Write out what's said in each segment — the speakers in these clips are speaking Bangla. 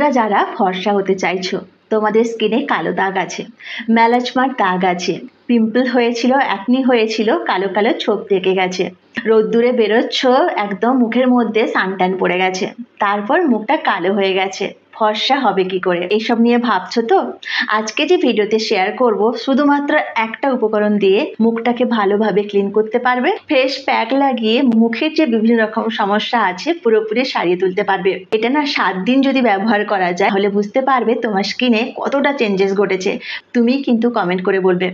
তোমরা যারা ফর্সা হতে চাইছো, তোমাদের স্কিনে কালো দাগ আছে, মেলাজমার দাগ আছে, পিম্পল হয়েছিল, অ্যাকনি হয়েছিল, কালো কালো ছোপ থেকে গেছে, রোদ্দুরে বেরোচ্ছ, একদম মুখের মধ্যে সানট্যান পড়ে গেছে, তারপর মুখটা কালো হয়ে গেছে, ফর্সা হবে কি করে, এইসব নিয়ে ভাবছো তো? আজকে যে ভিডিওতে শেয়ার করব শুধুমাত্র একটা উপকরণ দিয়ে মুখটাকে ভালোভাবে ক্লিন করতে পারবে। ফেস প্যাক লাগিয়ে মুখের যে বিভিন্ন রকম সমস্যা আছে পুরোপুরি সারিয়ে তুলতে পারবে। এটা না 7 দিন যদি ব্যবহার করা যায় তাহলে বুঝতে পারবে তোমার স্কিনে কতটা চেঞ্জেস ঘটেছে। তুমি কিন্তু কমেন্ট করে বলবে।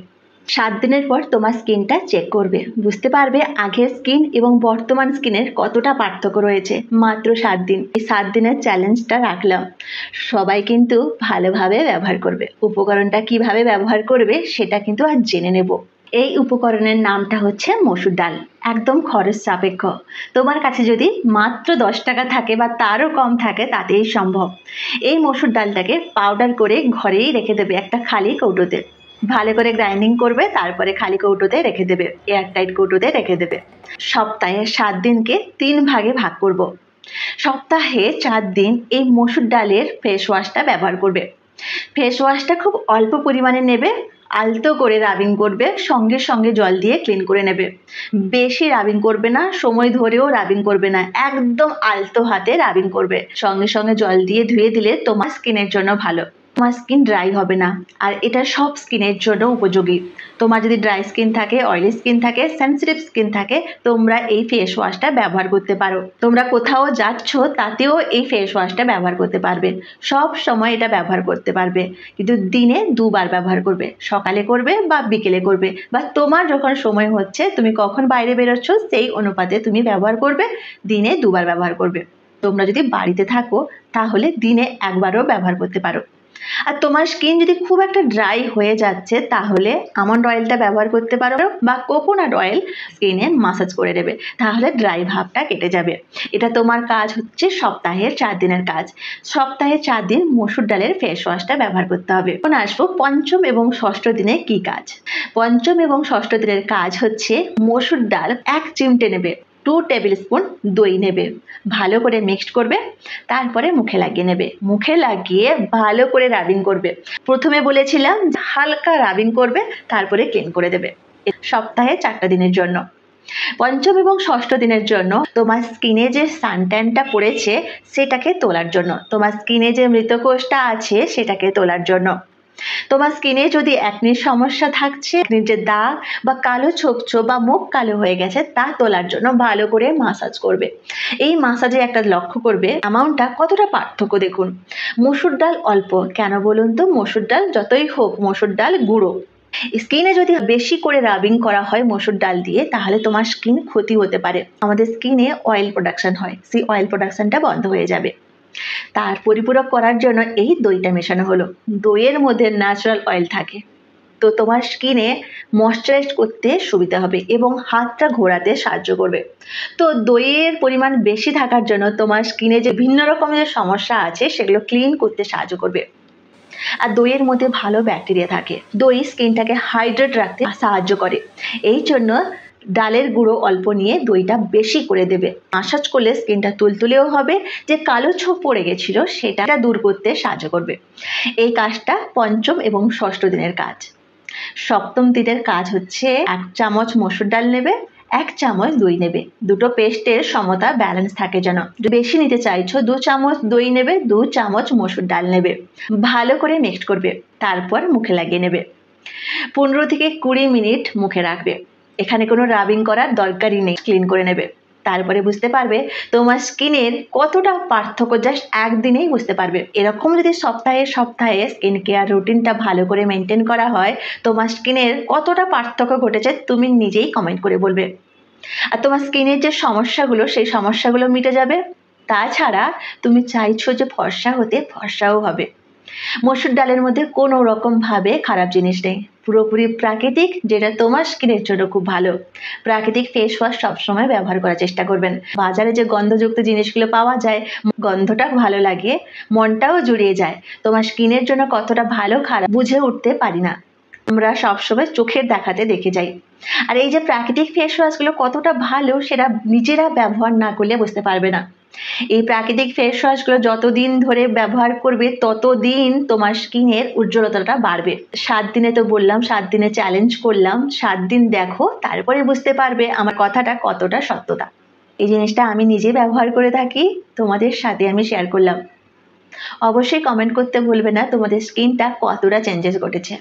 7 দিনের পর তোমার স্কিনটা চেক করবে, বুঝতে পারবে আগের স্কিন এবং বর্তমান স্কিনের কতটা পার্থক্য রয়েছে। মাত্র 7 দিন, এই 7 দিনের চ্যালেঞ্জটা রাখলাম, সবাই কিন্তু ভালোভাবে ব্যবহার করবে। উপকরণটা কিভাবে ব্যবহার করবে সেটা কিন্তু আজ জেনে নেব। এই উপকরণের নামটা হচ্ছে মসুর ডাল, একদম খরচ সাপেক্ষ। তোমার কাছে যদি মাত্র 10 টাকা থাকে বা তারও কম থাকে তাতেই সম্ভব। এই মসুর ডালটাকে পাউডার করে ঘরেই রেখে দেবে একটা খালি কৌটোতে, ভালো করে গ্রাইন্ডিং করবে, তারপরে খালি কৌটোতে রেখে দেবে, এয়ারটাইট কৌটোতে রেখে দেবে। সপ্তাহে 7 দিনকে 3 ভাগে ভাগ করব। সপ্তাহে 4 দিন এই মসুর ডালের ফেস ওয়াশটা ব্যবহার করবে। ফেস ওয়াশটা খুব অল্প পরিমাণে নেবে, আলতো করে রাবিং করবে, সঙ্গে সঙ্গে জল দিয়ে ক্লিন করে নেবে। বেশি রাবিং করবে না, সময় ধরেও রাবিং করবে না, একদম আলতো হাতে রাবিং করবে। সঙ্গে সঙ্গে জল দিয়ে ধুয়ে দিলে তোমার স্কিনের জন্য ভালো, তোমার স্কিন ড্রাই হবে না। আর এটা সব স্কিনের জন্য উপযোগী। তোমার যদি ড্রাই স্কিন থাকে, অয়েলি স্কিন থাকে, সেন্সিটিভ স্কিন থাকে, তোমরা এই ফেস ওয়াশটা ব্যবহার করতে পারো। তোমরা কোথাও যাচ্ছ তাতেও এই ফেস ওয়াশটা ব্যবহার করতে পারবে, সব সময় এটা ব্যবহার করতে পারবে। কিন্তু দিনে 2 বার ব্যবহার করবে, সকালে করবে বা বিকেলে করবে, বা তোমার যখন সময় হচ্ছে, তুমি কখন বাইরে বেরোচ্ছ সেই অনুপাতে তুমি ব্যবহার করবে। দিনে 2 বার ব্যবহার করবে। তোমরা যদি বাড়িতে থাকো তাহলে দিনে 1 বারও ব্যবহার করতে পারো। আর তোমার স্কিন যদি খুব একটা ড্রাই হয়ে যাচ্ছে তাহলে আমন্ড অয়েলটা ব্যবহার করতে পারো, বা কোকোনাট অয়েল স্কিনে মাসাজ করে দেবে, তাহলে ড্রাই ভাবটা কেটে যাবে। এটা তোমার কাজ হচ্ছে সপ্তাহের 4 দিনের কাজ। সপ্তাহে 4 দিন মসুর ডালের ফেস ওয়াশটা ব্যবহার করতে হবে। এখন আসবো পঞ্চম এবং ষষ্ঠ দিনে কি কাজ। পঞ্চম এবং ষষ্ঠ দিনের কাজ হচ্ছে মসুর ডাল 1 চিমটে নেবে, 2 টেবিল স্পুন দই নেবে, ভালো করে মিক্সড করবে, তারপরে মুখে লাগিয়ে নেবে। মুখে লাগিয়ে ভালো করে রাবিং করবে। প্রথমে বলেছিলাম হালকা রাবিং করবে, তারপরে ক্লিন করে দেবে। সপ্তাহে 4টা দিনের জন্য। পঞ্চম এবং ষষ্ঠ দিনের জন্য তোমার স্কিনে যে সানট্যানটা পড়েছে সেটাকে তোলার জন্য, তোমার স্কিনে যে মৃতকোষটা আছে সেটাকে তোলার জন্য। তোমার স্কিনে যদি অ্যাকনির সমস্যা থাকছে, যে দাগ বা কালো ছোপ ছোপ বা মুখ কালো হয়ে গেছে, তা তোলার জন্য ভালো করে মাসাজ করবে। এই মাসাজে একটা লক্ষ্য করবে অ্যামাউন্টটা কতটা পার্থক্য দেখুন। মসুর ডাল অল্প কেন বলুন তো? মসুর ডাল যতই হোক মসুর ডাল গুঁড়ো। স্কিনে যদি বেশি করে রাবিং করা হয় মসুর ডাল দিয়ে তাহলে তোমার স্কিন ক্ষতি হতে পারে। আমাদের স্কিনে অয়েল প্রোডাকশন হয়, সেই অয়েল প্রোডাকশনটা বন্ধ হয়ে যাবে। তার পরিপূরক করার জন্য এই দইটা মেশানো হলো। দইয়ের মধ্যে ন্যাচারাল অয়েল থাকে, তো তোমার স্কিনে ময়শ্চারাইজ করতে সুবিধা হবে এবং হাতটা ঘোরাতে সাহায্য করবে। তো দইয়ের পরিমাণ বেশি থাকার জন্য তোমার স্কিনে যে ভিন্ন রকমের যে সমস্যা আছে সেগুলো ক্লিন করতে সাহায্য করবে। আর দইয়ের মধ্যে ভালো ব্যাকটেরিয়া থাকে। দই স্কিনটাকে হাইড্রেট রাখতে সাহায্য করে। এই জন্য ডালের গুঁড়ো অল্প নিয়ে দইটা বেশি করে দেবে। মাসাজ করলে স্কিনটা তুলতুলেও হবে, যে কালো ছোপ পড়ে গেছিল সেটা দূর করতে সাহায্য করবে। এই কাজটা পঞ্চম এবং ষষ্ঠ দিনের কাজ। সপ্তম দিনের কাজ হচ্ছে 1 চামচ মসুর ডাল নেবে, 1 চামচ দই নেবে। দুটো পেস্টের সমতা ব্যালেন্স থাকে যেন। বেশি নিতে চাইছো 2 চামচ দই নেবে, 2 চামচ মসুর ডাল নেবে, ভালো করে মিক্সড করবে, তারপর মুখে লাগিয়ে নেবে। 15 থেকে 20 মিনিট মুখে রাখবে। এখানে কোনো রাবিং করার দরকারই নেই, ক্লিন করে নেবে। তারপরে বুঝতে পারবে তোমার স্কিনের কতটা পার্থক্য, জাস্ট একদিনেই বুঝতে পারবে। এরকম যদি সপ্তাহে সপ্তাহে স্কিন কেয়ার রুটিনটা ভালো করে মেনটেন করা হয়, তোমার স্কিনের কতটা পার্থক্য ঘটেছে তুমি নিজেই কমেন্ট করে বলবে। আর তোমার স্কিনের যে সমস্যাগুলো সেই সমস্যাগুলো মিটে যাবে। তাছাড়া তুমি চাইছো যে ফর্সা হতে, ফর্সাও হবে। মসুর ডালের মধ্যে কোনো রকম ভাবে খারাপ জিনিস নেই, পুরোপুরি প্রাকৃতিক, যেটা তোমার স্কিনের জন্য খুব ভালো। প্রাকৃতিক ফেস ওয়াশ সবসময় ব্যবহার করার চেষ্টা করবেন। বাজারে যে গন্ধযুক্ত জিনিসগুলো পাওয়া যায়, গন্ধটা ভালো লাগে, মনটাও জুড়িয়ে যায়, তোমার স্কিনের জন্য কতটা ভালো খারাপ বুঝে উঠতে পারি না। আমরা সবসময় চোখের দেখাতে দেখে যাই। আর এই যে প্রাকৃতিক ফেস ওয়াশগুলো কতটা ভালো সেটা নিজেরা ব্যবহার না করলে বুঝতে পারবে না। এই প্রাকৃতিক ফেস ওয়াশগুলো যতদিন ধরে ব্যবহার করবে ততদিন তোমার স্কিনের উজ্জ্বলতাটা বাড়বে। 7 দিনে তো বললাম, 7 দিনে চ্যালেঞ্জ করলাম, 7 দিন দেখো, তারপরে বুঝতে পারবে আমার কথাটা কতটা সত্যতা। এই জিনিসটা আমি নিজে ব্যবহার করে থাকি, তোমাদের সাথে আমি শেয়ার করলাম। অবশ্যই কমেন্ট করতে ভুলবে না তোমাদের স্কিনটা কতটা চেঞ্জেস ঘটেছে।